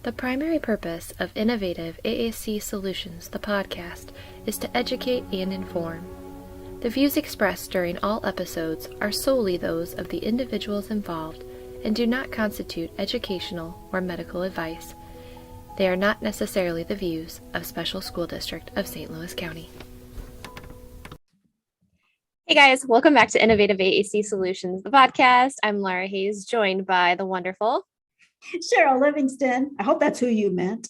The primary purpose of Innovative AAC Solutions, the podcast, is to educate and inform. The views expressed during all episodes are solely those of the individuals involved and do not constitute educational or medical advice. They are not necessarily the views of Special School District of St. Louis County. Hey guys, welcome back to Innovative AAC Solutions, the podcast. I'm Laura Hayes, joined by the wonderful Cheryl Livingston. I hope that's who you meant.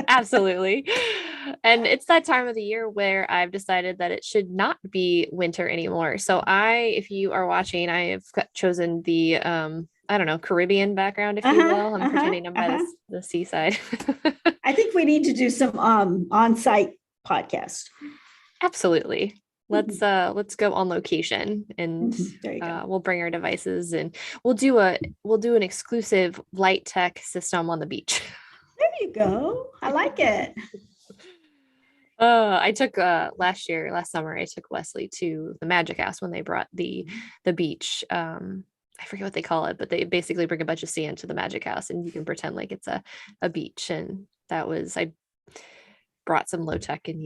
Absolutely. And it's that time of the year where I've decided that it should not be winter anymore. So if you are watching, I have chosen the, Caribbean background, if you will. I'm pretending I'm by the seaside. I think we need to do some on-site podcast. Absolutely. Let's go on location, and we'll bring our devices, and we'll do an exclusive light tech system on the beach. There you go. I like it. I took last summer, I took Wesley to the Magic House when they brought the beach. I forget what they call it, but they basically bring a bunch of sand to the Magic House and you can pretend like it's a beach. And I brought some low tech and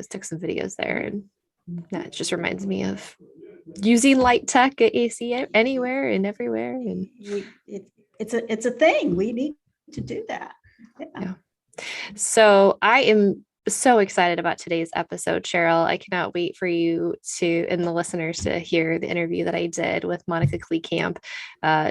took some videos there. And that just reminds me of using light tech at AC anywhere and everywhere. And it's a thing. We need to do that. Yeah. So I am so excited about today's episode, Cheryl. I cannot wait for you and the listeners to hear the interview that I did with Monica Kleekamp.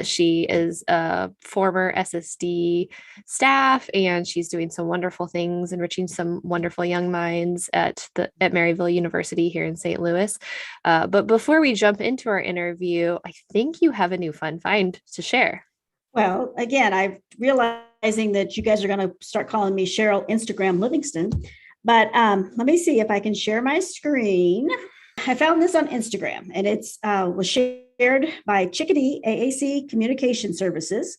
She is a former SSD staff, and she's doing some wonderful things, enriching some wonderful young minds at Maryville University here in St. Louis. But before we jump into our interview, I think you have a new fun find to share. Well, again, I'm realizing that you guys are going to start calling me Cheryl Instagram Livingston. But let me see if I can share my screen. I found this on Instagram, and it was shared by Chickadee AAC Communication Services.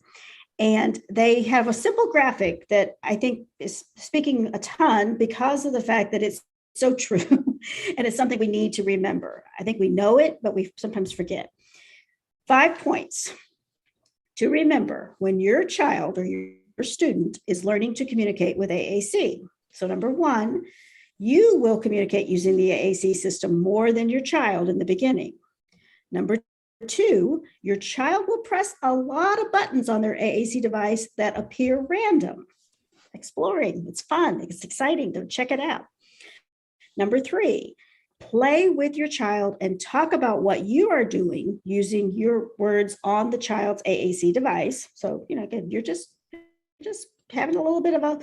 And they have a simple graphic that I think is speaking a ton because of the fact that it's so true. And it's something we need to remember. I think we know it, but we sometimes forget. 5 points to remember when your child or your student is learning to communicate with AAC. So number 1, you will communicate using the AAC system more than your child in the beginning. Number 2, your child will press a lot of buttons on their AAC device that appear random. Exploring, it's fun, it's exciting to check it out. Number 3, play with your child and talk about what you are doing using your words on the child's AAC device. So, again, you're just having a little bit of a,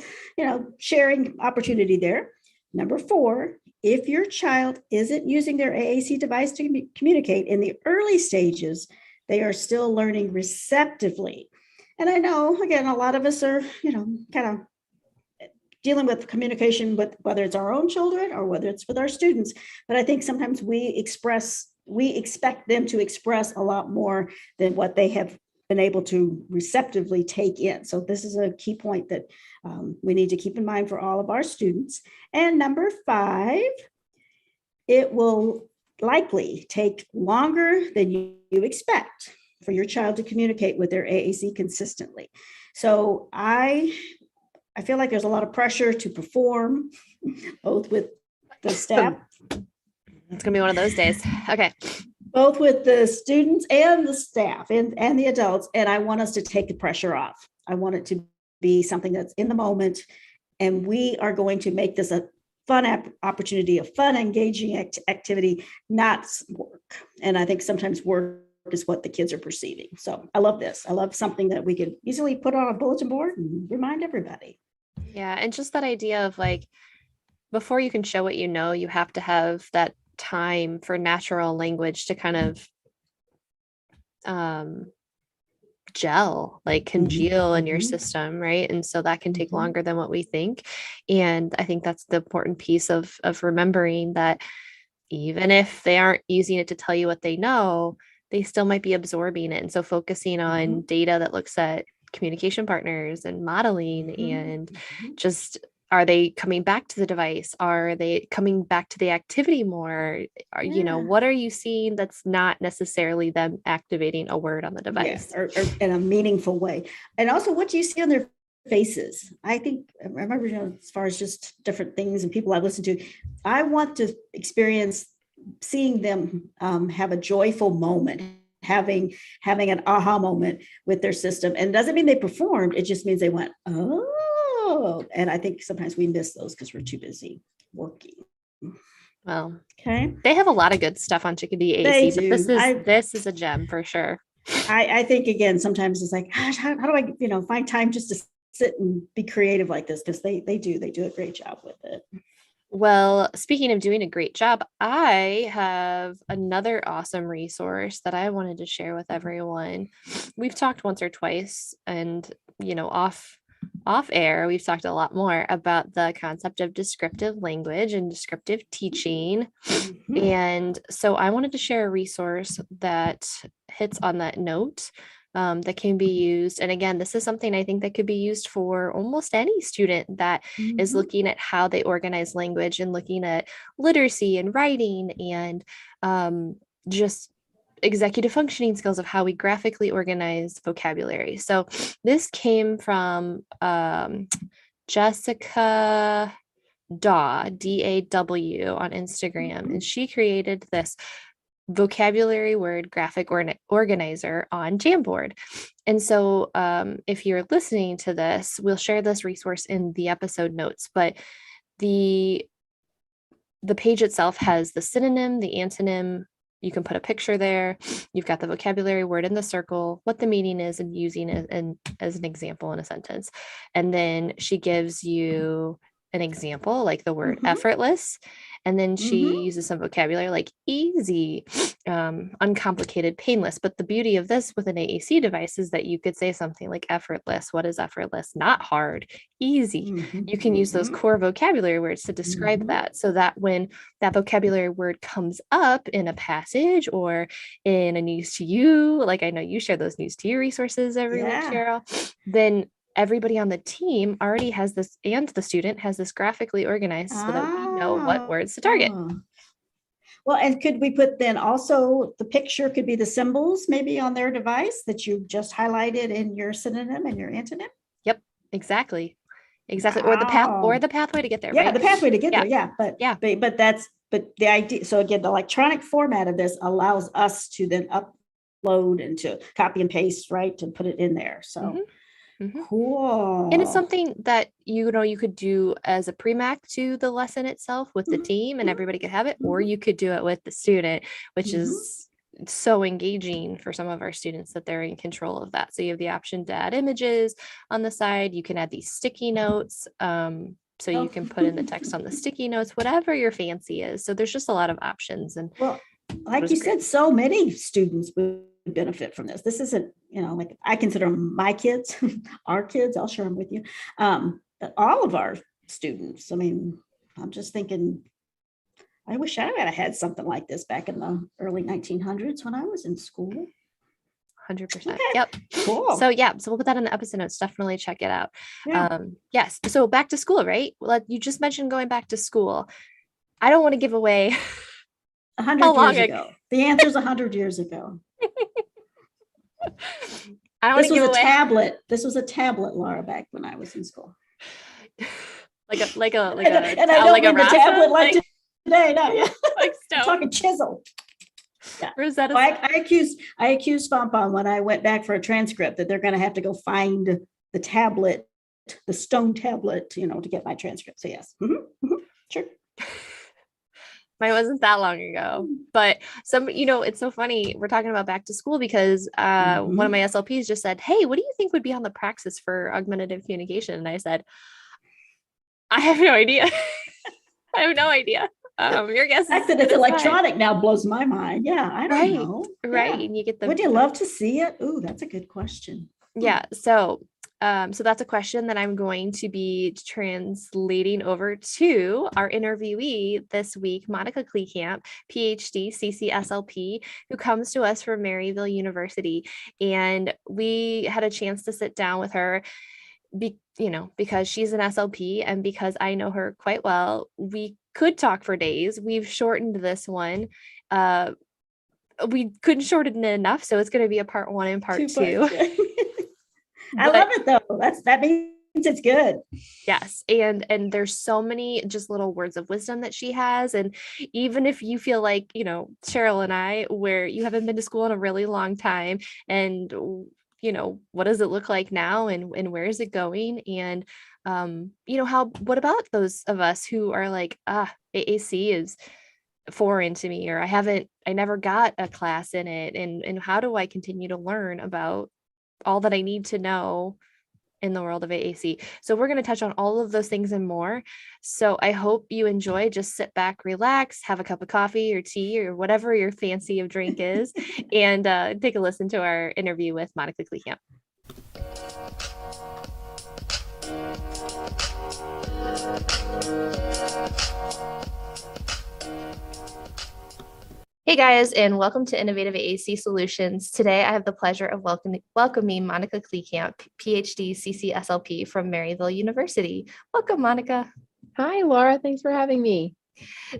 sharing opportunity there. Number 4, if your child isn't using their AAC device to communicate in the early stages, they are still learning receptively. And I know, again, a lot of us are, kind of dealing with communication with whether it's our own children or whether it's with our students. But I think sometimes we expect them to express a lot more than what they have been able to receptively take in. So this is a key point that we need to keep in mind for all of our students. And number 5, it will likely take longer than you expect for your child to communicate with their AAC consistently. So I feel like there's a lot of pressure to perform, both with the staff. It's going to be one of those days. Okay. Both with the students and the staff and the adults. And I want us to take the pressure off. I want it to be something that's in the moment. And we are going to make this a fun opportunity, a fun, engaging activity, not work. And I think sometimes work is what the kids are perceiving. So I love this. I love something that we could easily put on a bulletin board and remind everybody. Yeah. And just that idea of before you can show what you have to have that time for natural language to kind of congeal in your system, right? And so that can take longer than what we think. And I think that's the important piece of remembering that even if they aren't using it to tell you what they know, they still might be absorbing it. And so focusing on data that looks at communication partners and modeling and just Are they coming back to the device? Are they coming back to the activity more? What are you seeing that's not necessarily them activating a word on the device? Or in a meaningful way. And also, what do you see on their faces? I remember, as far as just different things and people I've listened to, I want to experience seeing them have a joyful moment, having an aha moment with their system. And it doesn't mean they performed, it just means they went, oh. And I think sometimes we miss those because we're too busy working. Well, okay. They have a lot of good stuff on Chickadee AAC, but this is a gem for sure. I think, again, sometimes it's like, gosh, how do I, find time just to sit and be creative like this? Because they do a great job with it. Well, speaking of doing a great job, I have another awesome resource that I wanted to share with everyone. We've talked once or twice, and off air, we've talked a lot more about the concept of descriptive language and descriptive teaching. Mm-hmm. And so I wanted to share a resource that hits on that note. That can be used. And again, this is something I think that could be used for almost any student that mm-hmm. is looking at how they organize language and looking at literacy and writing and just executive functioning skills of how we graphically organize vocabulary. So this came from Jessica Daw, D-A-W on Instagram, and she created this vocabulary word graphic organizer on Jamboard. And so if you're listening to this, we'll share this resource in the episode notes, but the page itself has the synonym, the antonym. You can put a picture there. You've got the vocabulary word in the circle, what the meaning is, and using it as an example in a sentence. And then she gives you an example, like the word mm-hmm. effortless. And then she mm-hmm. uses some vocabulary like easy, uncomplicated, painless. But the beauty of this with an AAC device is that you could say something like effortless. What is effortless? Not hard, easy. Mm-hmm. You can use those core vocabulary words to describe mm-hmm. that, so that when that vocabulary word comes up in a passage or in a news to you, like I know you share those news to you resources every week, Cheryl, then everybody on the team already has this, and the student has this graphically organized so that we know what words to target. Well, and could we put then also the picture could be the symbols maybe on their device that you just highlighted in your synonym and your antonym? Yep, exactly. Wow. Or the pathway to get there. Yeah, right? The pathway to get there. Yeah. But the idea, so again, the electronic format of this allows us to then upload and to copy and paste, right, to put it in there. So mm-hmm. Mm-hmm. Cool. And it's something that you could do as a pre-mac to the lesson itself with the team and everybody could have it, or you could do it with the student, which mm-hmm. is so engaging for some of our students that they're in control of that. So you have the option to add images on the side. You can add these sticky notes. So you can put in the text on the sticky notes, whatever your fancy is. So there's just a lot of options. And well, like you said, so many students would benefit from this. This isn't, like I consider them my kids, our kids, I'll share them with you. But all of our students, I mean, I'm just thinking, I wish I had had something like this back in the early 1900s when I was in school. 100%. Okay. Yep. Cool. So we'll put that in the episode notes. Definitely check it out. Yeah. Yes. So back to school, right? Well, you just mentioned going back to school. I don't want to give away 100 years ago. The answer is 100 years ago. I don't want to give away. This was a tablet, Laura, back when I was in school. like a and I don't mean the tablet like today. No, yeah. Like stone. I'm talking chisel. Yeah. Rosetta. I accused Pompon when I went back for a transcript that they're going to have to go find the tablet, the stone tablet, to get my transcript. So yes, sure. Mine wasn't that long ago, but it's so funny. We're talking about back to school because one of my SLPs just said, "Hey, what do you think would be on the praxis for augmentative communication?" And I said, "I have no idea. I have no idea. Your guess is." The fact that it's electronic now blows my mind. Yeah, I don't know. Right, yeah. And you get the. Would you love to see it? Ooh, that's a good question. Yeah. So that's a question that I'm going to be translating over to our interviewee this week, Monica Kleekamp, PhD, CCC-SLP, who comes to us from Maryville University. And we had a chance to sit down with her. because she's an SLP and because I know her quite well, we could talk for days. We've shortened this one. We couldn't shorten it enough, so it's going to be a part 1 and part 2. Yeah. I love it though. That means it's good. Yes. And there's so many just little words of wisdom that she has. And even if you feel like, Cheryl and I, where you haven't been to school in a really long time, and what does it look like now, and where is it going? And what about those of us who are like, AAC is foreign to me, or I never got a class in it, and how do I continue to learn about all that I need to know in the world of AAC? So we're going to touch on all of those things and more. So I hope you enjoy. Just sit back, relax, have a cup of coffee or tea or whatever your fancy of drink is, and take a listen to our interview with Monica Kleekamp. Hey guys, and welcome to Innovative AAC Solutions. Today, I have the pleasure of welcoming Monica Kleekamp, PhD, CCC-SLP from Maryville University. Welcome, Monica. Hi, Laura. Thanks for having me.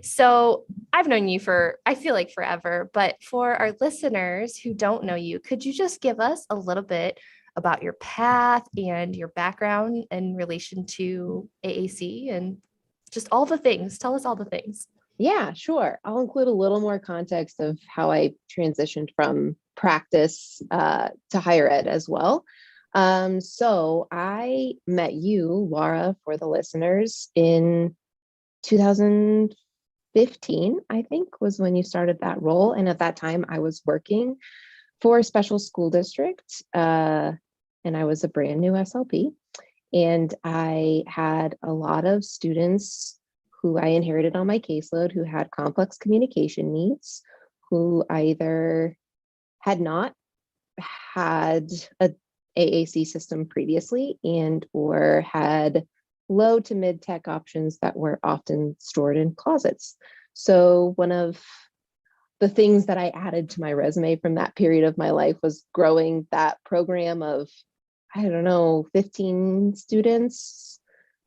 So I've known you for, I feel like forever, but for our listeners who don't know you, could you just give us a little bit about your path and your background in relation to AAC and just all the things? Tell us all the things. Yeah, sure. I'll include a little more context of how I transitioned from practice to higher ed as well. So I met you, Laura, for the listeners, in 2015, I think, was when you started that role. And at that time, I was working for a special school district, and I was a brand new SLP. And I had a lot of students who I inherited on my caseload who had complex communication needs, who either had not had a AAC system previously and or had low to mid tech options that were often stored in closets. So one of the things that I added to my resume from that period of my life was growing that program of, 15 students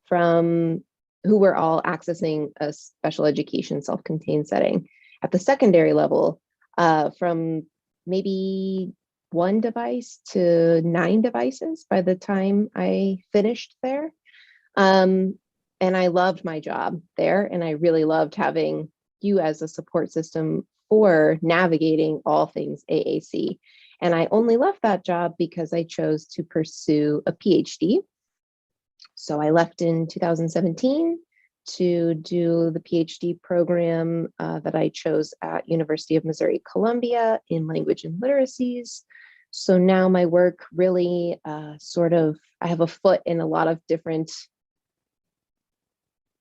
from who were all accessing a special education self-contained setting at the secondary level, from maybe 1 device to 9 devices by the time I finished there. And I loved my job there, and I really loved having you as a support system for navigating all things AAC. And I only left that job because I chose to pursue a PhD. So I left in 2017 to do the PhD program that I chose at University of Missouri Columbia in Language and Literacies. So now my work really I have a foot in a lot of different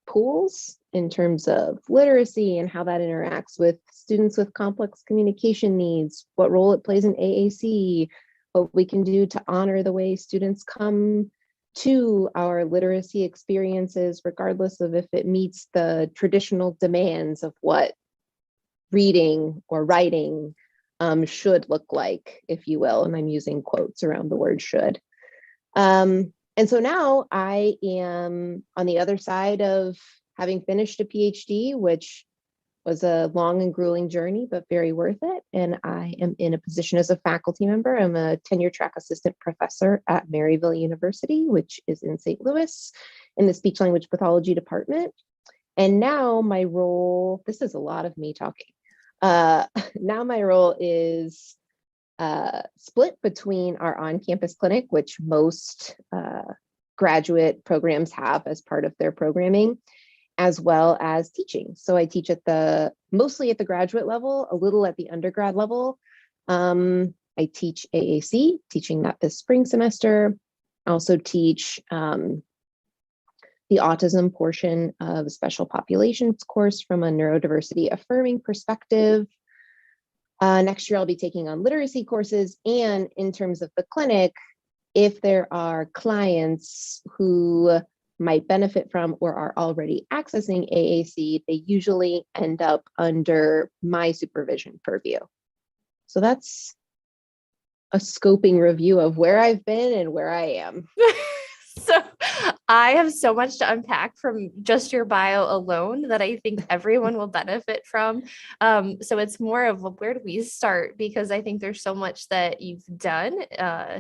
pools in terms of literacy and how that interacts with students with complex communication needs, what role it plays in AAC, what we can do to honor the way students come to our literacy experiences, regardless of if it meets the traditional demands of what reading or writing should look like, if you will. And I'm using quotes around the word should. And so now I am on the other side of having finished a PhD, which was a long and grueling journey, but very worth it. And I am in a position as a faculty member. I'm a tenure track assistant professor at Maryville University, which is in St. Louis, in the speech language pathology department. And now my role, this is a lot of me talking. Now my role is split between our on-campus clinic, which most graduate programs have as part of their programming, as well as teaching. So I teach mostly at the graduate level, a little at the undergrad level. I teach AAC, teaching that this spring semester. I also teach the autism portion of a special populations course from a neurodiversity affirming perspective. Next year, I'll be taking on literacy courses. And in terms of the clinic, if there are clients who might benefit from or are already accessing AAC, they usually end up under my supervision purview. So that's a scoping review of where I've been and where I am. So I have so much to unpack from just your bio alone that I think everyone will benefit from. So it's more of where do we start? Because I think there's so much that you've done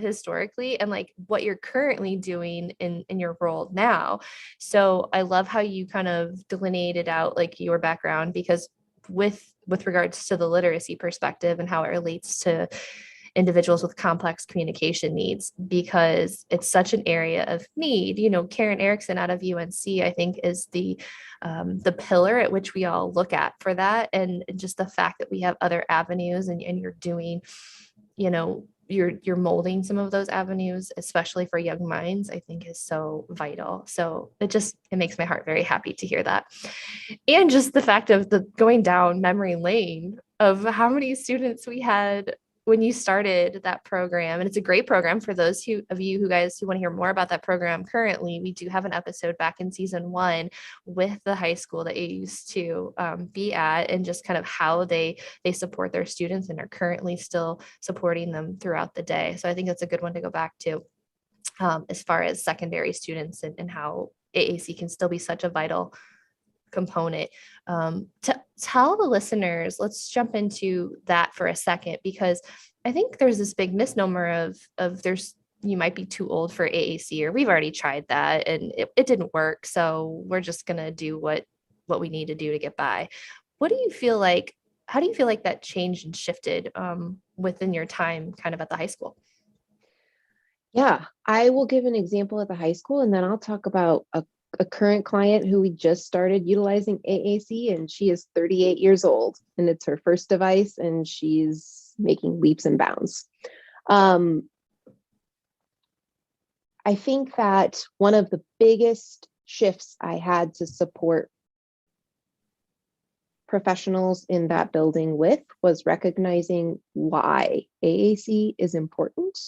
historically and like what you're currently doing in your role now. So I love how you kind of delineated out like your background because with regards to the literacy perspective and how it relates to individuals with complex communication needs because it's such an area of need. You know, Karen Erickson out of UNC, I think, is the pillar at which we all look at for that, and just the fact that we have other avenues, and you're doing, you know, you're molding some of those avenues, especially for young minds, I think is so vital. So it makes my heart very happy to hear that. And just the fact of the going down memory lane of how many students we had when you started that program. And it's a great program for those of you who want to hear more about that program. Currently, we do have an episode back in season 1 with the high school that you used to be at, and just kind of how they support their students and are currently still supporting them throughout the day. So I think that's a good one to go back to as far as secondary students and how AAC can still be such a vital component. To tell the listeners, let's jump into that for a second, because I think there's this big misnomer of you might be too old for AAC, or we've already tried that and it didn't work, so we're just gonna do what we need to do to get by. How do you feel like that changed and shifted within your time kind of at the high school? Yeah, I will give an example at the high school, and then I'll talk about a current client who we just started utilizing AAC, and she is 38 years old, and it's her first device, and she's making leaps and bounds. I think that one of the biggest shifts I had to support professionals in that building with was recognizing why AAC is important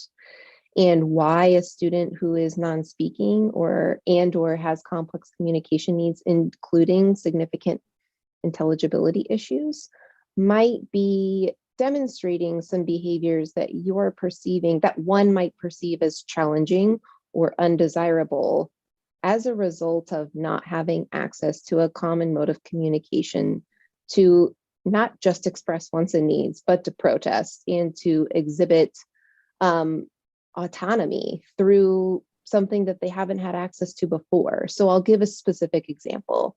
and why a student who is non-speaking or has complex communication needs, including significant intelligibility issues, might be demonstrating some behaviors that you're perceiving, that one might perceive as challenging or undesirable as a result of not having access to a common mode of communication to not just express wants and needs, but to protest and to exhibit autonomy through something that they haven't had access to before. So I'll give a specific example.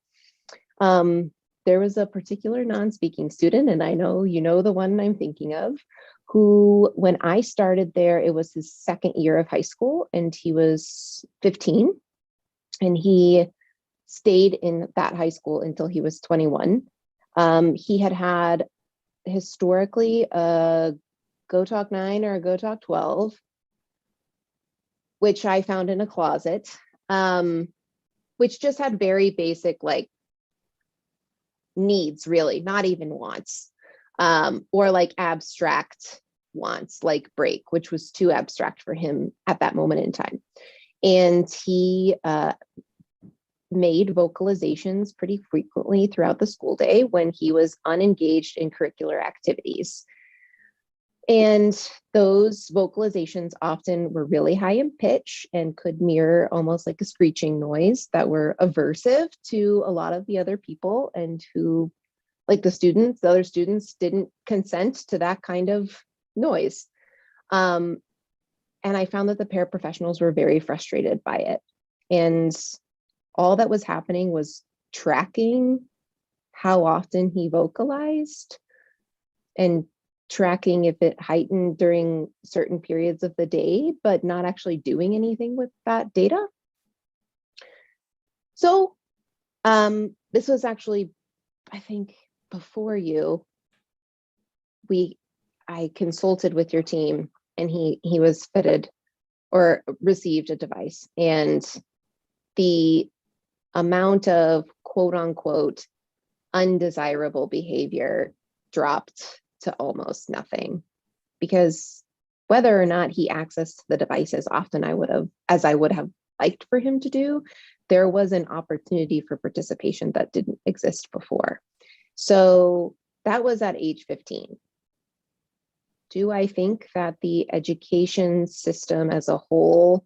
There was a particular non-speaking student, and I know you know the one I'm thinking of, who, when I started there, it was his second year of high school, and he was 15, and he stayed in that high school until he was 21. He had historically a Go Talk 9 or a Go Talk 12, which I found in a closet, which just had very basic like needs, really, not even wants, or like abstract wants, like break, which was too abstract for him at that moment in time. And he made vocalizations pretty frequently throughout the school day when he was unengaged in curricular activities. And those vocalizations often were really high in pitch and could mirror almost like a screeching noise that were aversive to a lot of the other people, and who, like the other students didn't consent to that kind of noise. And I found that the paraprofessionals were very frustrated by it. And all that was happening was tracking how often he vocalized and tracking if it heightened during certain periods of the day, but not actually doing anything with that data. So this was actually, I think, before I consulted with your team, and he was fitted or received a device, and the amount of quote unquote undesirable behavior dropped to almost nothing, because whether or not he accessed the device as often as I would have liked for him to do, there was an opportunity for participation that didn't exist before. So that was at age 15. Do I think that the education system as a whole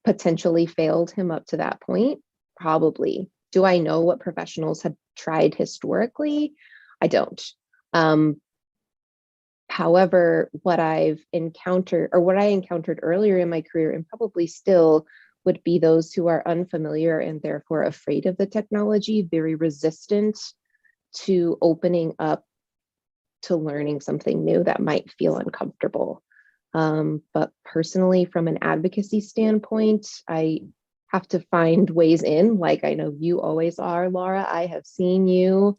potentially failed him up to that point? Probably. Do I know what professionals had tried historically? I don't. However, what I encountered earlier in my career, and probably still, would be those who are unfamiliar and therefore afraid of the technology, very resistant to opening up to learning something new that might feel uncomfortable. But personally, from an advocacy standpoint, I have to find ways in, like I know you always are, Laura. I have seen you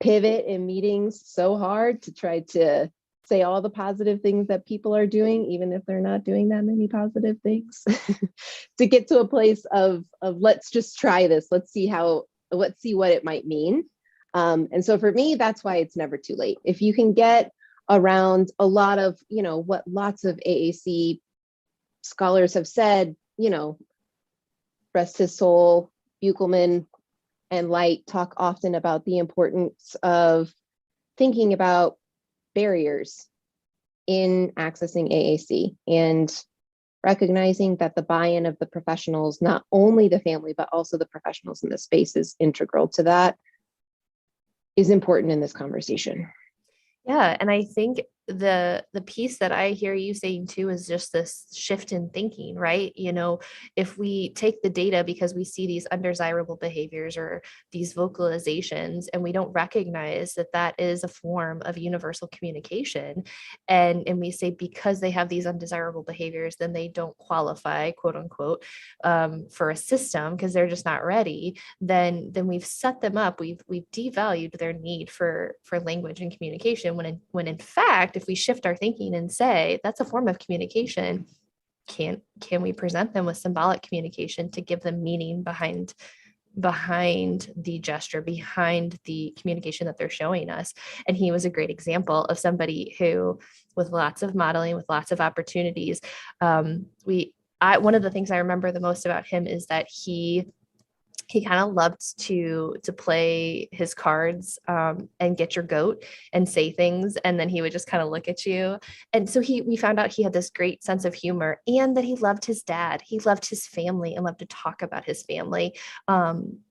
pivot in meetings so hard to try to say all the positive things that people are doing, even if they're not doing that many positive things, to get to a place of let's just try this. Let's see what it might mean. And so for me, that's why it's never too late. If you can get around a lot of, what lots of AAC scholars have said, rest his soul, Buchelman and Light talk often about the importance of thinking about barriers in accessing AAC and recognizing that the buy-in of the professionals, not only the family, but also the professionals in the space, is integral to that, is important in this conversation. Yeah, and I think the piece that I hear you saying too is just this shift in thinking, right? If we take the data because we see these undesirable behaviors or these vocalizations, and we don't recognize that that is a form of universal communication, and we say because they have these undesirable behaviors, then they don't qualify, quote unquote, for a system because they're just not ready, then we've set them up, we've devalued their need for language and communication, when in fact, if we shift our thinking and say that's a form of communication, can we present them with symbolic communication to give them meaning behind the gesture, behind the communication that they're showing us? And he was a great example of somebody who, with lots of modeling, with lots of opportunities, one of the things I remember the most about him is that he kind of loved to play his cards and get your goat and say things, and then he would just kind of look at you. And so we found out he had this great sense of humor, and that he loved his dad, he loved his family, and loved to talk about his family.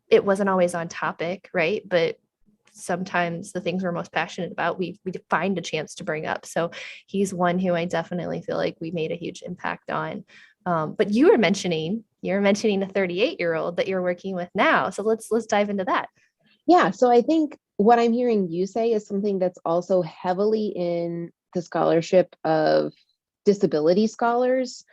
It wasn't always on topic, right? But sometimes the things we're most passionate about, we find a chance to bring up. So he's one who I definitely feel like we made a huge impact on. But you were mentioning a 38-year-old that you're working with now. So let's dive into that. Yeah. So I think what I'm hearing you say is something that's also heavily in the scholarship of disability scholars,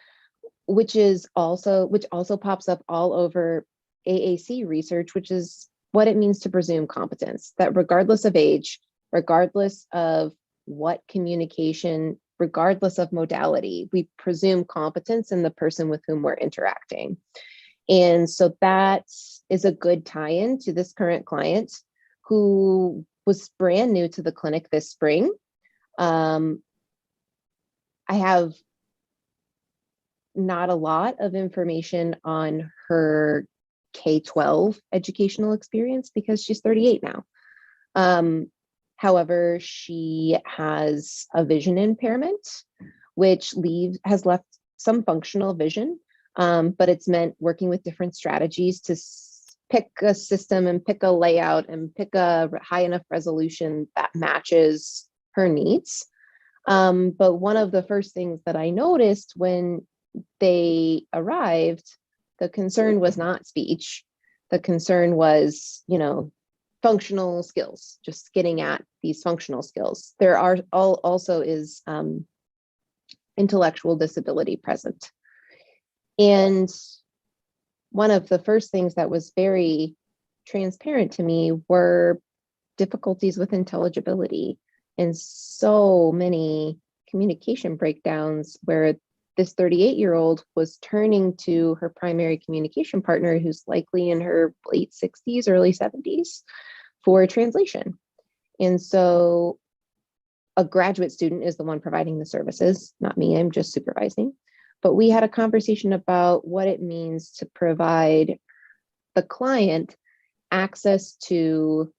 which also pops up all over AAC research, which is what it means to presume competence, that regardless of age, regardless of what communication, regardless of modality, we presume competence in the person with whom we're interacting. And so that is a good tie-in to this current client who was brand new to the clinic this spring. I have not a lot of information on her K-12 educational experience because she's 38 now. However, she has a vision impairment, which has left some functional vision, but it's meant working with different strategies to pick a system and pick a layout and pick a high enough resolution that matches her needs. But one of the first things that I noticed when they arrived, the concern was not speech. The concern was, functional skills, just getting at these functional skills. There are also is intellectual disability present. And one of the first things that was very transparent to me were difficulties with intelligibility and so many communication breakdowns where this 38-year-old was turning to her primary communication partner, who's likely in her late 60s, early 70s, for translation. And so a graduate student is the one providing the services, not me, I'm just supervising. But we had a conversation about what it means to provide the client access to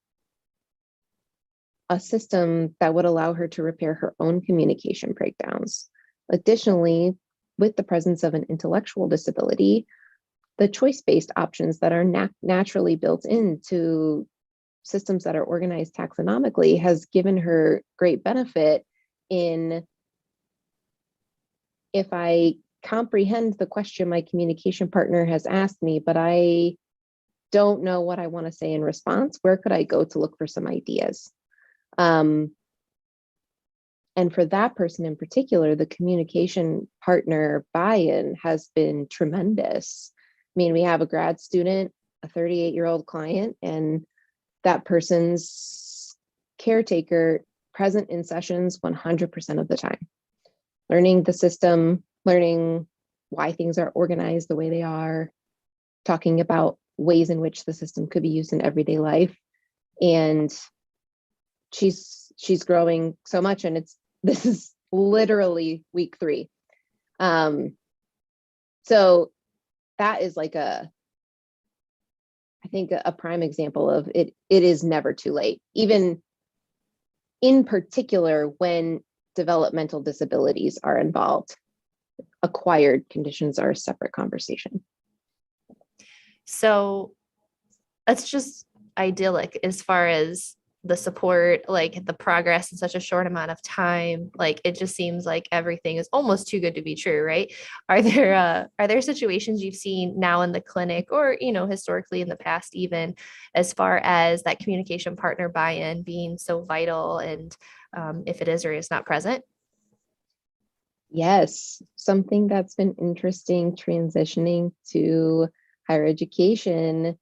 a system that would allow her to repair her own communication breakdowns. Additionally, with the presence of an intellectual disability, the choice-based options that are naturally built into systems that are organized taxonomically has given her great benefit in, if I comprehend the question my communication partner has asked me, but I don't know what I want to say in response, where could I go to look for some ideas? And for that person in particular, the communication partner buy-in has been tremendous. I mean, we have a grad student, a 38-year-old client, and that person's caretaker present in sessions 100% of the time, learning the system, learning why things are organized the way they are, talking about ways in which the system could be used in everyday life. And she's growing so much, and this is literally week 3. So that is like I think a prime example of it is never too late, even in particular when developmental disabilities are involved. Acquired conditions are a separate conversation. So that's just idyllic as far as the support, like the progress in such a short amount of time. Like it just seems like everything is almost too good to be true, right? Are there situations you've seen now in the clinic, or historically in the past, even as far as that communication partner buy-in being so vital, and if it is or is not present? Yes, something that's been interesting transitioning to higher education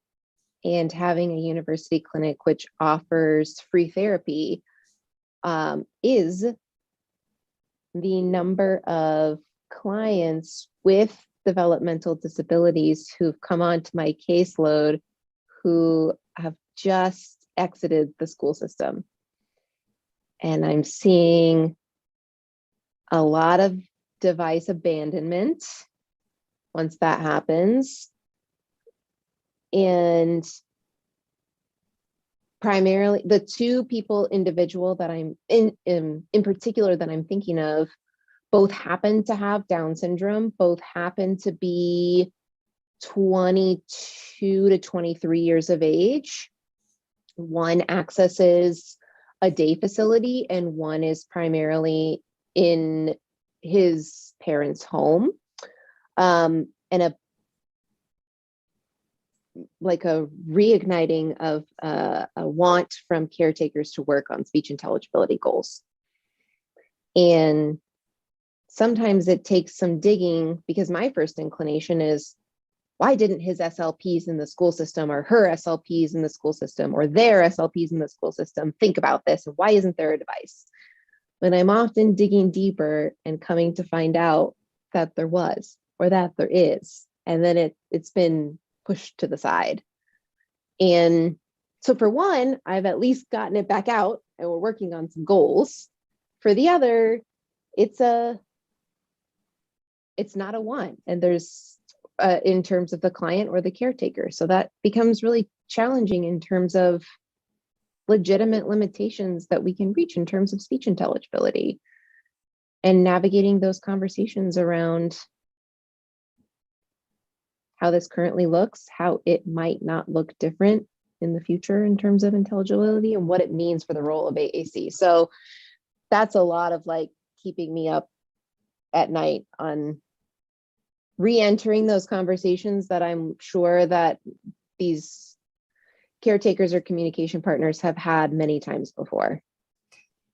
and having a university clinic which offers free therapy is the number of clients with developmental disabilities who've come onto my caseload who have just exited the school system. And I'm seeing a lot of device abandonment once that happens. And primarily the 2 people individual that I'm in particular that I'm thinking of, both happen to have Down syndrome, both happen to be 22 to 23 years of age. One accesses a day facility and one is primarily in his parents' home. And a reigniting of a want from caretakers to work on speech intelligibility goals. And sometimes it takes some digging, because my first inclination is, why didn't his SLPs in the school system, or her SLPs in the school system, or their SLPs in the school system think about this? And why isn't there a device? But I'm often digging deeper and coming to find out that there was, or that there is. And then it's been pushed to the side. And so for one, I've at least gotten it back out and we're working on some goals. For the other, it's not a want. And there's in terms of the client or the caretaker. So that becomes really challenging in terms of legitimate limitations that we can reach in terms of speech intelligibility, and navigating those conversations around how this currently looks, how it might not look different in the future in terms of intelligibility, and what it means for the role of AAC. So that's a lot of keeping me up at night on re-entering those conversations that I'm sure that these caretakers or communication partners have had many times before.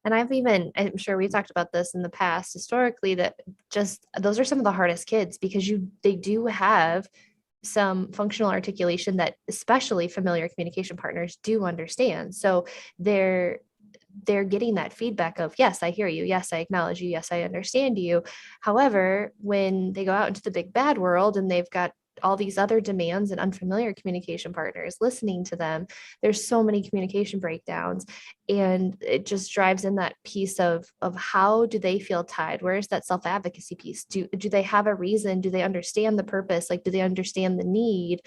And I'm sure we talked about this in the past historically, that just those are some of the hardest kids, because they do have some functional articulation that especially familiar communication partners do understand. So they're getting that feedback of, yes, I hear you. Yes, I acknowledge you. Yes, I understand you. However, when they go out into the big bad world and they've got all these other demands and unfamiliar communication partners listening to them, there's so many communication breakdowns, and it just drives in that piece of how do they feel tied? Where's that self-advocacy piece? Do they have a reason? Do they understand the purpose? Do they understand the need?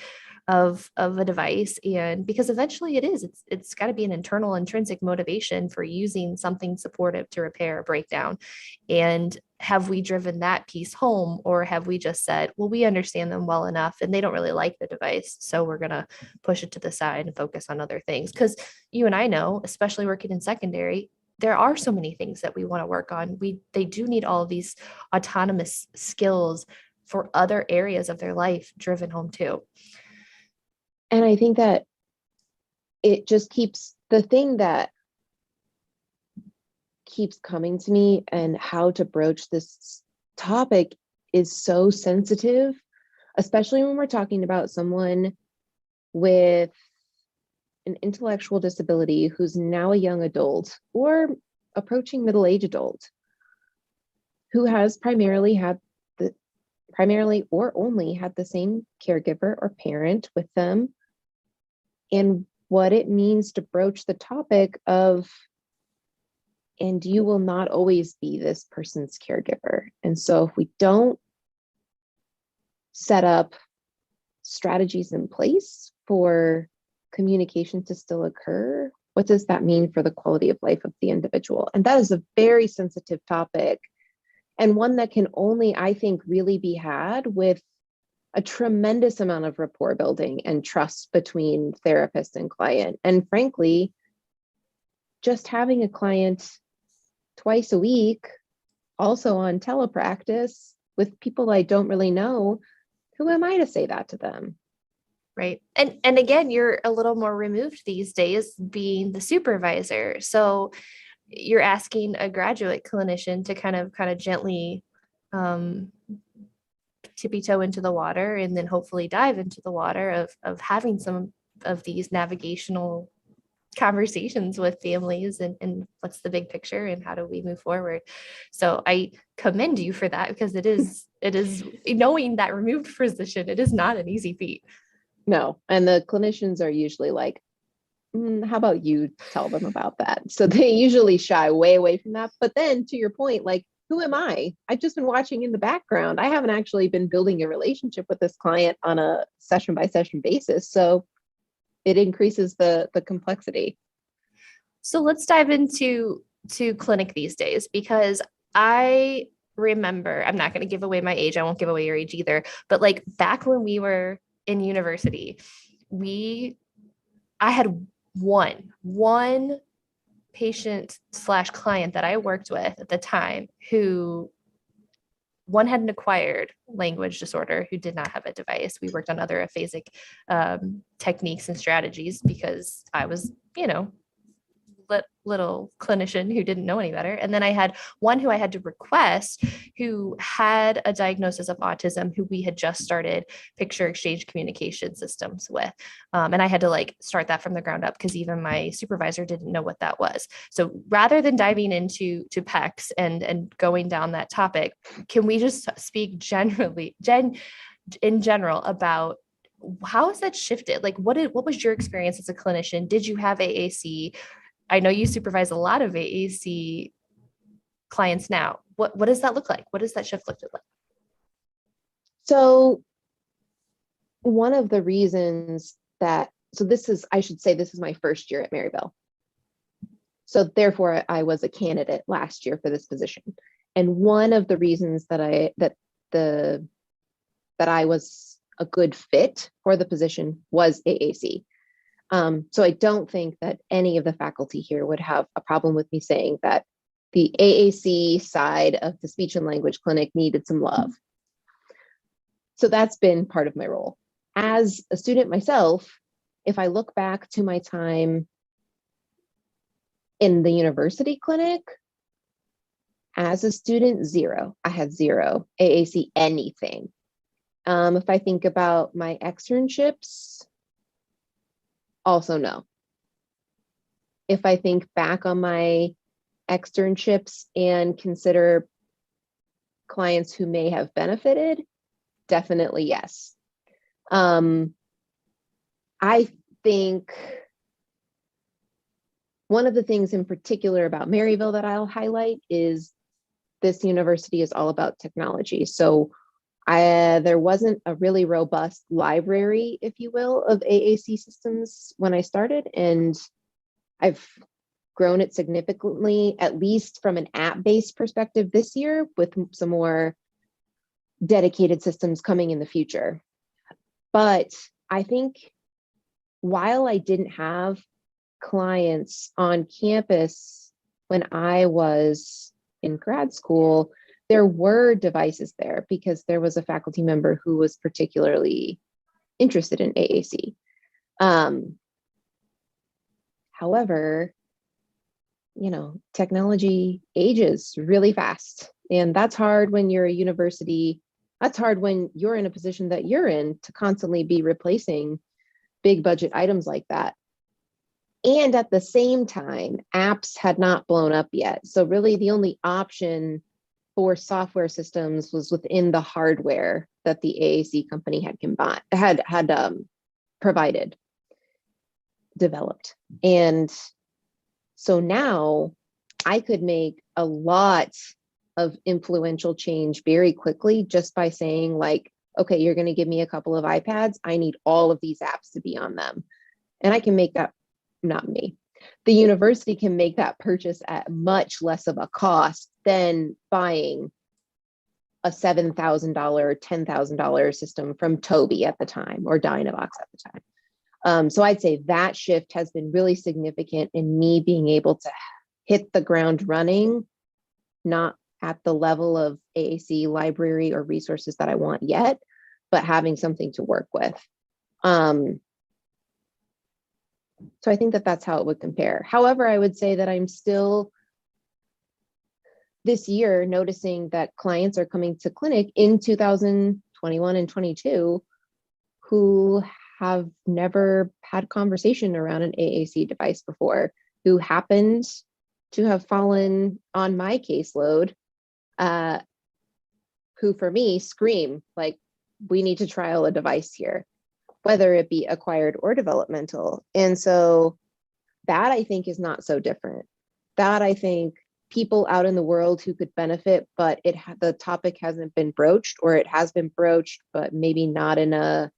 of a device. And because eventually it's got to be an internal intrinsic motivation for using something supportive to repair a breakdown. And have we driven that piece home, or have we just said, well, we understand them well enough and they don't really like the device, so we're going to push it to the side and focus on other things? Because you and I know, especially working in secondary, there are so many things that we want to work on. They do need all of these autonomous skills for other areas of their life driven home too. And I think that it just keeps, the thing that keeps coming to me and how to broach this topic is so sensitive, especially when we're talking about someone with an intellectual disability who's now a young adult or approaching middle-aged adult, who has primarily or only had the same caregiver or parent with them, and what it means to broach the topic of, and you will not always be this person's caregiver. And so if we don't set up strategies in place for communication to still occur, what does that mean for the quality of life of the individual? And that is a very sensitive topic, and one that can only, I think, really be had with a tremendous amount of rapport building and trust between therapist and client. And frankly, just having a client twice a week, also on telepractice with people I don't really know, who am I to say that to them? Right. And again, you're a little more removed these days being the supervisor. So you're asking a graduate clinician to kind of gently tippy toe into the water, and then hopefully dive into the water of having some of these navigational conversations with families, and what's the big picture and how do we move forward. So I commend you for that, because it is knowing that removed position, it is not an easy feat. No, and the clinicians are usually like, how about you tell them about that? So they usually shy way away from that. But then to your point, like, who am I? I've just been watching in the background. I haven't actually been building a relationship with this client on a session by session basis. So it increases the complexity. So let's dive into clinic these days, because I remember, I'm not going to give away my age. I won't give away your age either. But like back when we were in university, I had one patient / client that I worked with at the time who, one had an acquired language disorder who did not have a device. We worked on other aphasic techniques and strategies because I was, little clinician who didn't know any better. And then I had one who I had to request who had a diagnosis of autism, who we had just started picture exchange communication systems with. And I had to start that from the ground up, because even my supervisor didn't know what that was. So rather than diving into PECs and going down that topic, can we just speak in general about how has that shifted? Like, what was your experience as a clinician? Did you have AAC? I know you supervise a lot of AAC clients now. What does that look like? What does that shift look like? So one of the reasons this is my first year at Maryville. So therefore I was a candidate last year for this position. And one of the reasons that I was a good fit for the position was AAC. So I don't think that any of the faculty here would have a problem with me saying that the AAC side of the speech and language clinic needed some love. So that's been part of my role. As a student myself, if I look back to my time in the university clinic, as a student, zero. I had zero AAC anything. If I think about my externships, also no. If I think back on my externships and consider clients who may have benefited, definitely yes. I think one of the things in particular about Maryville that I'll highlight is this university is all about technology. So There wasn't a really robust library, if you will, of AAC systems when I started, and I've grown it significantly, at least from an app-based perspective this year, with some more dedicated systems coming in the future. But I think while I didn't have clients on campus when I was in grad school, there were devices there because there was a faculty member who was particularly interested in AAC. However, technology ages really fast, and that's hard when you're a university. That's hard when you're in a position that you're in to constantly be replacing big budget items like that. And at the same time, apps had not blown up yet. So really the only option for software systems was within the hardware that the AAC company had provided, developed. And so now I could make a lot of influential change very quickly just by saying, like, okay, you're going to give me a couple of iPads. I need all of these apps to be on them. And I can make that, not me. The university can make that purchase at much less of a cost than buying a $7,000, $10,000 system from Toby at the time, or Dynavox at the time. So I'd say that shift has been really significant in me being able to hit the ground running, not at the level of AAC library or resources that I want yet, but having something to work with. So I think that that's how it would compare. However, I would say that I'm still this year noticing that clients are coming to clinic in 2021 and 22 who have never had conversation around an AAC device before, who happened to have fallen on my caseload, who for me scream like, we need to trial a device here, whether it be acquired or developmental. And so that I think is not so different. That I think people out in the world who could benefit, but the topic hasn't been broached, or it has been broached, but maybe not in a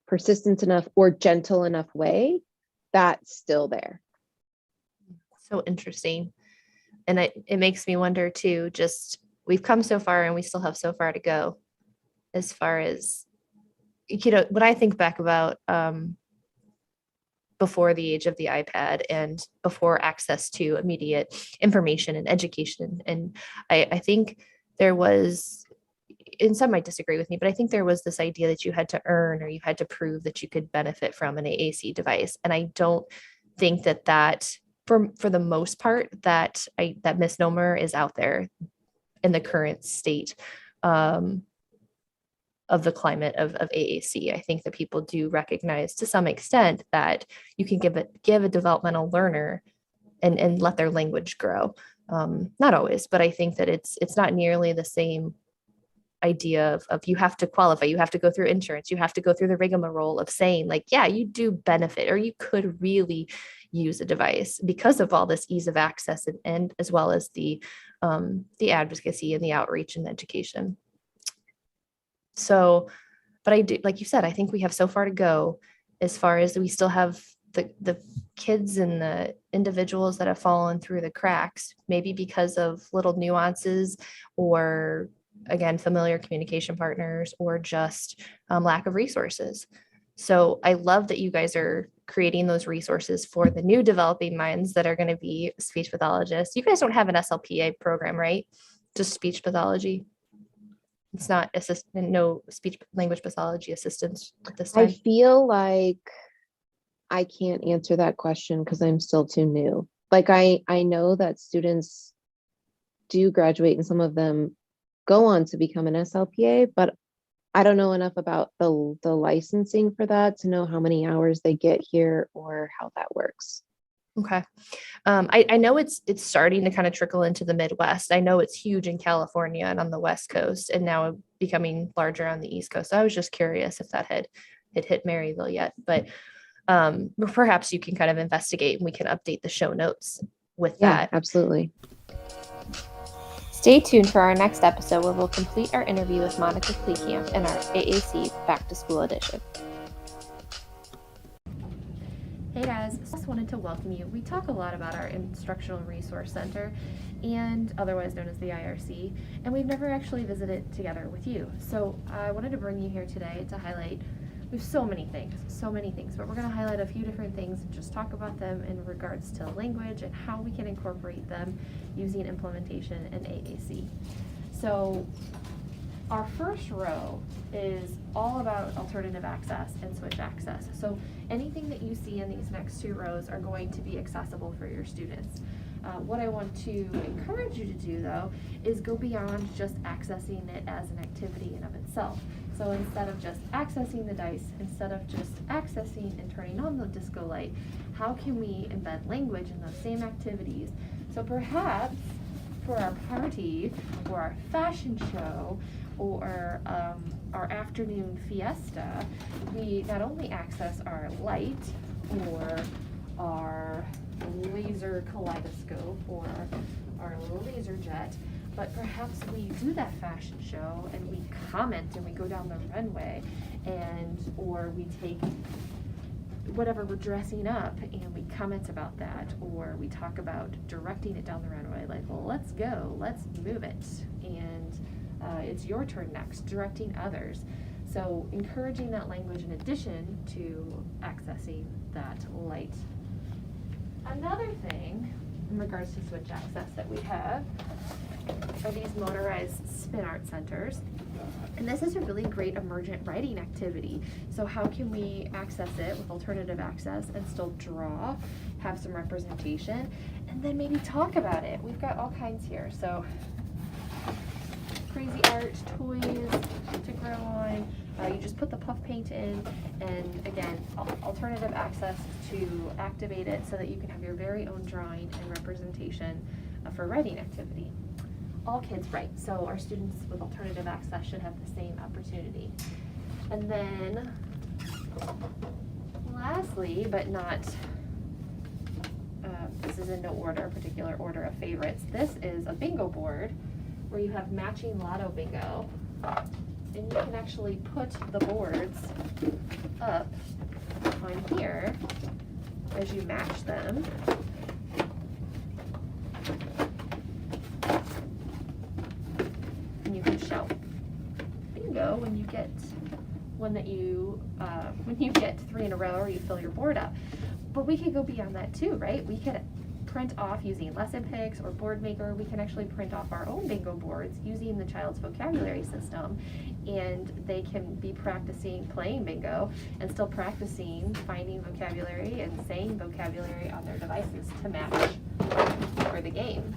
persistent enough or gentle enough way, that's still there. So interesting. And it makes me wonder too, just we've come so far and we still have so far to go as far as, when I think back about before the age of the iPad and before access to immediate information and education. And I think there was, and some might disagree with me, but I think there was this idea that you had to earn, or you had to prove that you could benefit from an AAC device. And I don't think that for the most part, that misnomer is out there in the current state of the climate of AAC. I think that people do recognize to some extent that you can give a developmental learner and let their language grow. Not always, but I think that it's not nearly the same idea of you have to qualify, you have to go through insurance, you have to go through the rigmarole of saying like, yeah, you do benefit, or you could really use a device because of all this ease of access and as well as the advocacy and the outreach and education. So, but I do, like you said, I think we have so far to go as far as we still have the kids and the individuals that have fallen through the cracks, maybe because of little nuances, or again, familiar communication partners, or just lack of resources. So I love that you guys are creating those resources for the new developing minds that are going to be speech pathologists. You guys don't have an SLPA program, right? Just speech pathology. It's not no speech language pathology assistance at this time. I feel like I can't answer that question because I'm still too new. Like I know that students do graduate and some of them go on to become an SLPA, but I don't know enough about the licensing for that to know how many hours they get here or how that works. Okay. I know it's starting to kind of trickle into the Midwest. I know it's huge in California and on the West Coast, and now becoming larger on the East Coast. I was just curious if that had hit Maryville yet, but perhaps you can kind of investigate and we can update the show notes with that. Absolutely. Stay tuned for our next episode where we'll complete our interview with Monica Kleekamp in our AAC Back to School edition. Hey guys, just wanted to welcome you. We talk a lot about our Instructional Resource Center, and otherwise known as the IRC, and we've never actually visited together with you. So I wanted to bring you here today to highlight, we have so many things, but we're going to highlight a few different things and just talk about them in regards to language and how we can incorporate them using implementation in AAC. So our first row is all about alternative access and switch access. So anything that you see in these next two rows are going to be accessible for your students. What I want to encourage you to do, though, is go beyond just accessing it as an activity in of itself. So instead of just accessing the dice, instead of just accessing and turning on the disco light, how can we embed language in those same activities? So perhaps for our party or our fashion show or our afternoon fiesta, we not only access our light or our laser kaleidoscope or our laser jet, but perhaps we do that fashion show and we comment and we go down the runway, and or we take whatever we're dressing up and we comment about that, or we talk about directing it down the runway, like, well, let's go, let's move it, and it's your turn next, directing others. So encouraging that language in addition to accessing that light. Another thing in regards to switch access that we have are these motorized spin art centers. And this is a really great emergent writing activity. So how can we access it with alternative access and still draw, have some representation, and then maybe talk about it? We've got all kinds here. So crazy art, toys to grow on. You just put the puff paint in, and again, alternative access to activate it so that you can have your very own drawing and representation for writing activity. All kids write, so our students with alternative access should have the same opportunity. And then lastly, but not, this is in no order, particular order of favorites, this is a bingo board where you have matching lotto bingo, and you can actually put the boards up on here as you match them. And you can shout bingo when you get one that when you get 3 in a row or you fill your board up. But we could go beyond that too, right? We could print off using lesson picks or board maker. We can actually print off our own bingo boards using the child's vocabulary system, and they can be practicing playing bingo and still practicing finding vocabulary and saying vocabulary on their devices to match for the game.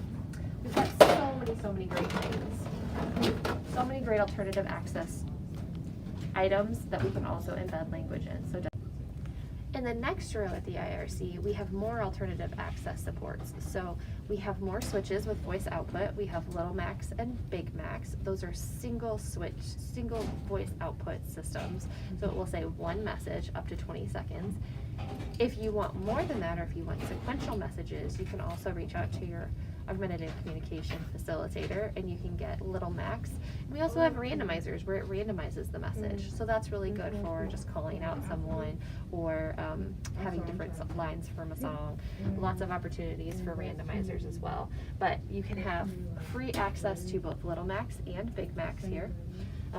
We've got so many great things, so many great alternative access items that we can also embed language in. So in the next row at the IRC, we have more alternative access supports. So we have more switches with voice output. We have Little Macs and Big Macs. Those are single switch, single voice output systems. So it will say one message up to 20 seconds. If you want more than that, or if you want sequential messages, you can also reach out to your augmentative communication facilitator and you can get Little Macs. We also have randomizers where it randomizes the message. So that's really good for just calling out someone or having different lines from a song. Lots of opportunities for randomizers as well. But you can have free access to both Little Macs and Big Macs here.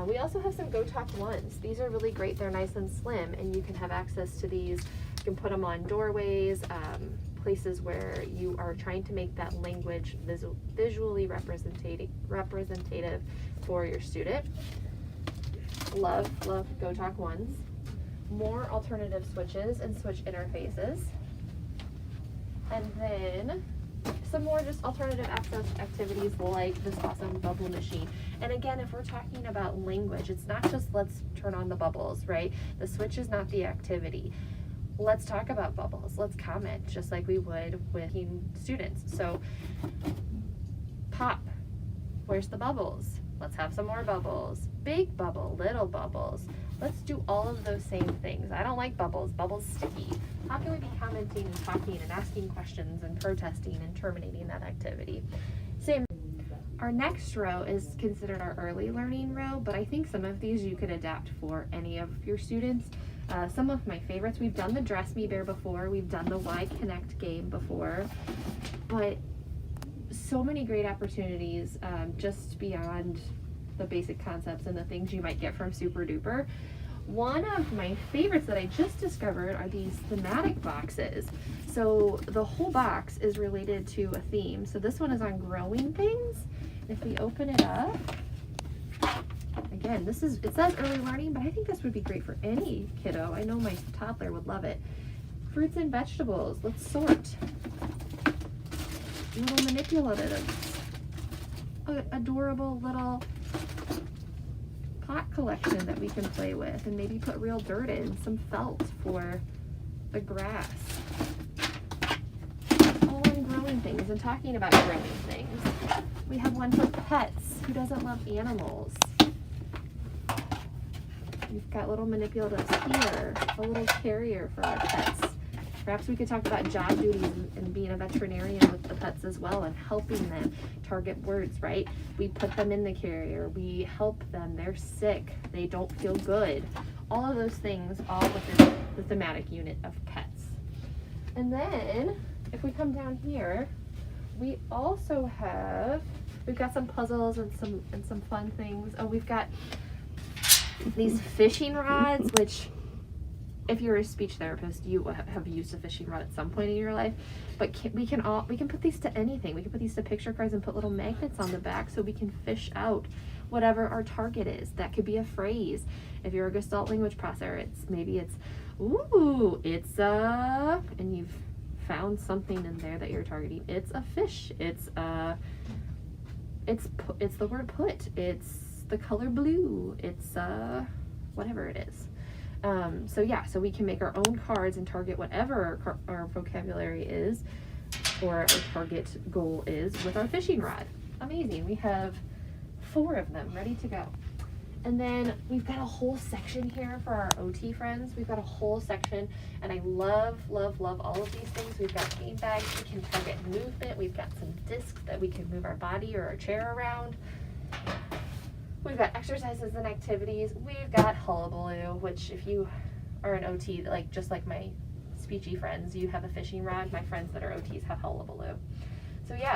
We also have some Go Talk Ones. These are really great. They're nice and slim, and you can have access to these. You can put them on doorways, places where you are trying to make that language visually representative for your student. Love Go Talk Ones. More alternative switches and switch interfaces. And then some more just alternative access activities like this awesome bubble machine. And again, if we're talking about language, it's not just let's turn on the bubbles, right? The switch is not the activity. Let's talk about bubbles. Let's comment just like we would with students. So pop, where's the bubbles? Let's have some more bubbles. Big bubble, little bubbles. Let's do all of those same things. I don't like bubbles. Bubbles sticky. How can we be commenting and talking and asking questions and protesting and terminating that activity? Same. Our next row is considered our early learning row, but I think some of these you could adapt for any of your students. Some of my favorites, we've done the Dress Me Bear before, we've done the Y Connect game before, but so many great opportunities just beyond the basic concepts and the things you might get from Super Duper. One of my favorites that I just discovered are these thematic boxes. So the whole box is related to a theme. So this one is on growing things. If we open it up, again, it says early learning, but I think this would be great for any kiddo. I know my toddler would love it. Fruits and vegetables, let's sort. Little manipulatives, adorable little pot collection that we can play with, and maybe put real dirt in, some felt for the grass. All on growing things and talking about growing things. We have one for pets. Who doesn't love animals? We've got little manipulatives here, a little carrier for our pets. Perhaps we could talk about job duties and being a veterinarian with the pets as well, and helping them target words, right? We put them in the carrier, we help them, they're sick, they don't feel good. All of those things, all within the thematic unit of pets. And then, if we come down here, we also we've got some puzzles and some fun things. Oh, we've got these fishing rods, which, if you're a speech therapist, you have used a fishing rod at some point in your life, but we can put these to anything. We can put these to picture cards and put little magnets on the back so we can fish out whatever our target is. That could be a phrase. If you're a Gestalt language processor, maybe it's and you've found something in there that you're targeting. It's a fish. It's the word put. It's the color blue. It's whatever it is. So we can make our own cards and target whatever our vocabulary is, or our target goal is, with our fishing rod. Amazing. We have 4 of them ready to go. And then we've got a whole section here for our OT friends. We've got a whole section, and I love, love, love all of these things. We've got game bags. We can target movement. We've got some discs that we can move our body or our chair around. We've got exercises and activities. We've got hullabaloo, which if you are an OT, just like my speechy friends, you have a fishing rod. My friends that are OTs have hullabaloo.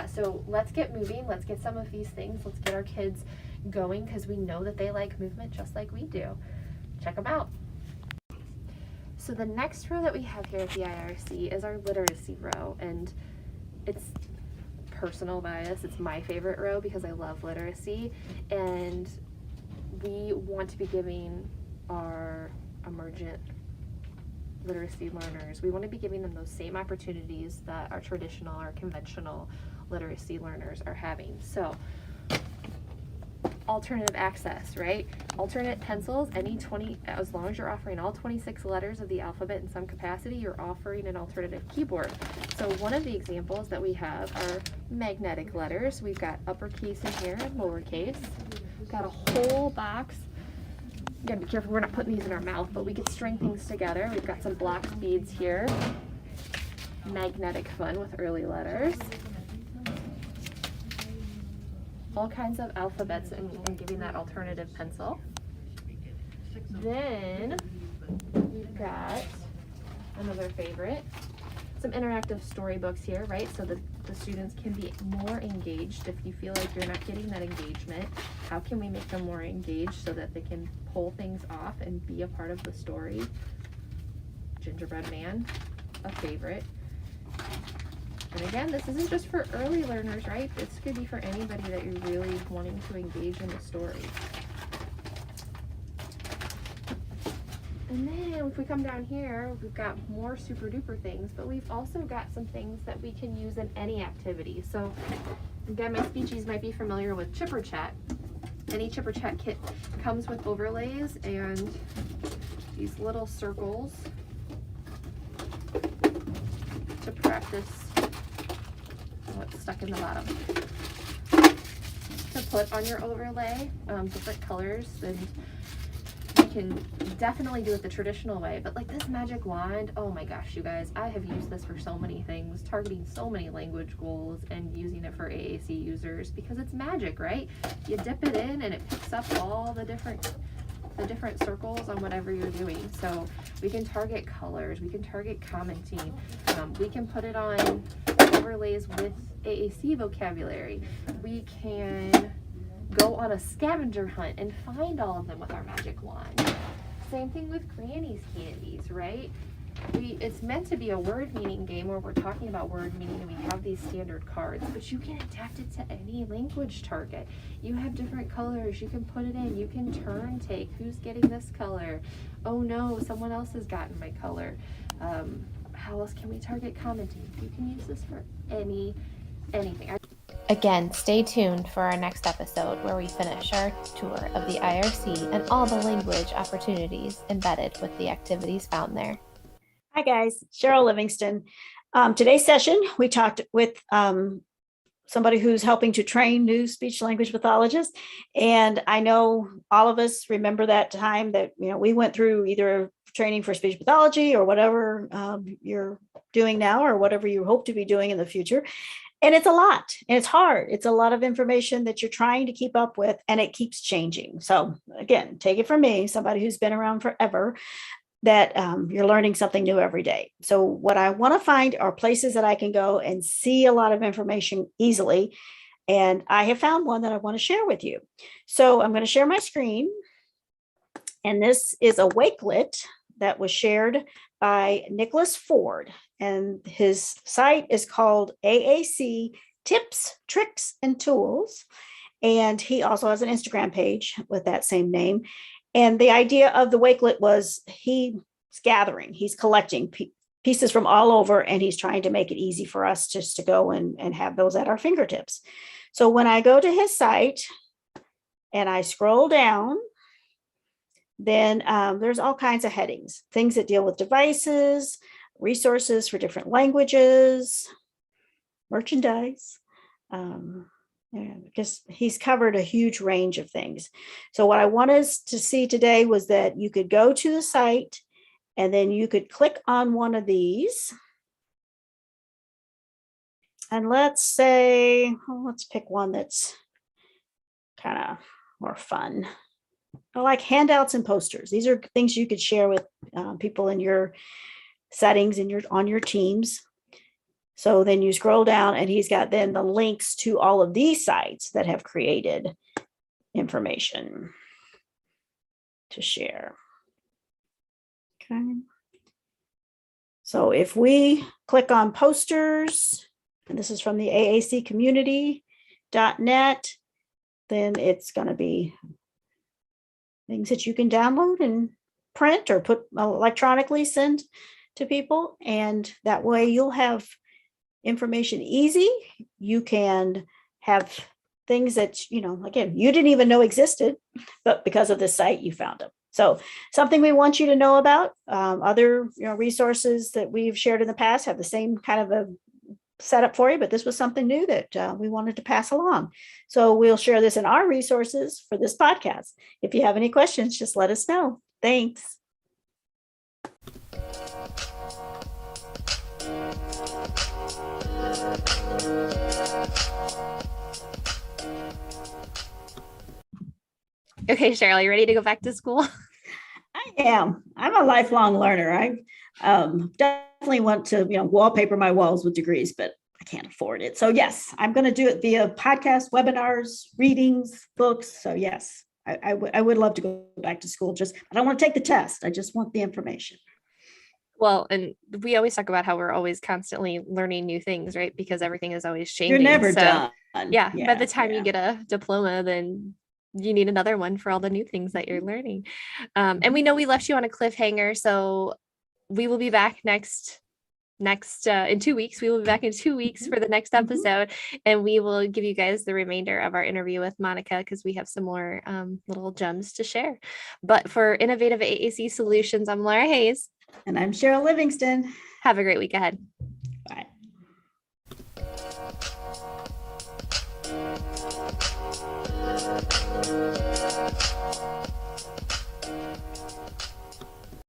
So let's get moving. Let's get some of these things. Let's get our kids going, because we know that they like movement just like we do. Check them out. So the next row that we have here at the IRC is our literacy row, and it's personal bias. It's my favorite row because I love literacy, and we want to be giving our emergent literacy learners, we want to be giving them those same opportunities that our traditional or conventional literacy learners are having. So alternative access, right? Alternate pencils, as long as you're offering all 26 letters of the alphabet in some capacity, you're offering an alternative keyboard. So one of the examples that we have are magnetic letters. We've got uppercase in here and lowercase. We've got a whole box. You gotta be careful, we're not putting these in our mouth, but we could string things together. We've got some block beads here. Magnetic fun with early letters. All kinds of alphabets and giving that alternative pencil. Then we've got another favorite, some interactive storybooks here, right? So the students can be more engaged. If you feel like you're not getting that engagement, how can we make them more engaged so that they can pull things off and be a part of the story? Gingerbread Man, a favorite. And again, this isn't just for early learners, right? This could be for anybody that you're really wanting to engage in the story. And then if we come down here, we've got more super duper things, but we've also got some things that we can use in any activity. So again, my speechies might be familiar with Chipper Chat. Any Chipper Chat kit comes with overlays and these little circles to practice what's stuck in the bottom. To put on your overlay, different colors, and you can definitely do it the traditional way, but like this magic wand, oh my gosh, you guys, I have used this for so many things, targeting so many language goals and using it for AAC users because it's magic, right? You dip it in and it picks up all the different circles on whatever you're doing. So we can target colors, we can target commenting, we can put it on overlays with AAC vocabulary. We can go on a scavenger hunt and find all of them with our magic wand. Same thing with Granny's Candies, right? It's meant to be a word meaning game where we're talking about word meaning and we have these standard cards, but you can adapt it to any language target. You have different colors, you can put it in, you can turn take, who's getting this color? Oh no, someone else has gotten my color. How else can we target commenting? You can use this for anything. Again, stay tuned for our next episode where we finish our tour of the IRC and all the language opportunities embedded with the activities found there. Hi guys, Cheryl Livingston. Today's session, we talked with somebody who's helping to train new speech language pathologists. And I know all of us remember that time that, we went through either training for speech pathology or whatever you're doing now or whatever you hope to be doing in the future. And it's a lot and it's hard. It's a lot of information that you're trying to keep up with and it keeps changing. So again, take it from me, somebody who's been around forever, that you're learning something new every day. So what I want to find are places that I can go and see a lot of information easily. And I have found one that I want to share with you. So I'm going to share my screen. And this is a Wakelet that was shared by Nicholas Ford. And his site is called AAC Tips, Tricks, and Tools. And he also has an Instagram page with that same name. And the idea of the Wakelet was he's collecting pieces from all over, and he's trying to make it easy for us just to go and have those at our fingertips. So when I go to his site and I scroll down, then there's all kinds of headings, things that deal with devices, resources for different languages, merchandise. Because he's covered a huge range of things. So what I want us to see today was that you could go to the site and then you could click on one of these. And let's pick one that's kind of more fun. I like handouts and posters. These are things you could share with people in your settings and on your teams. So then you scroll down and he's got then the links to all of these sites that have created information to share. Okay. So if we click on posters, and this is from the AAC community.net, then it's going to be things that you can download and print or put electronically send to people. And that way you'll have information easy. You can have things that, again, you didn't even know existed, but because of this site, you found them. So something we want you to know about. Other resources that we've shared in the past have the same kind of a setup for you, but this was something new that we wanted to pass along. So we'll share this in our resources for this podcast. If you have any questions, just let us know. Thanks. Okay, Cheryl, you ready to go back to school? I am. I'm a lifelong learner. I definitely want to, wallpaper my walls with degrees, but I can't afford it. So yes, I'm going to do it via podcast, webinars, readings, books. So yes, I would love to go back to school. I don't want to take the test. I just want the information. Well, and we always talk about how we're always constantly learning new things, right? Because everything is always changing. You're never done. Yeah. By the time you get a diploma, then you need another one for all the new things that you're learning. And we know we left you on a cliffhanger. So we will be back in 2 weeks. We will be back in 2 weeks for the next episode, and we will give you guys the remainder of our interview with Monica because we have some more little gems to share. But for Innovative AAC Solutions, I'm Laura Hayes. And I'm Cheryl Livingston. Have a great week ahead.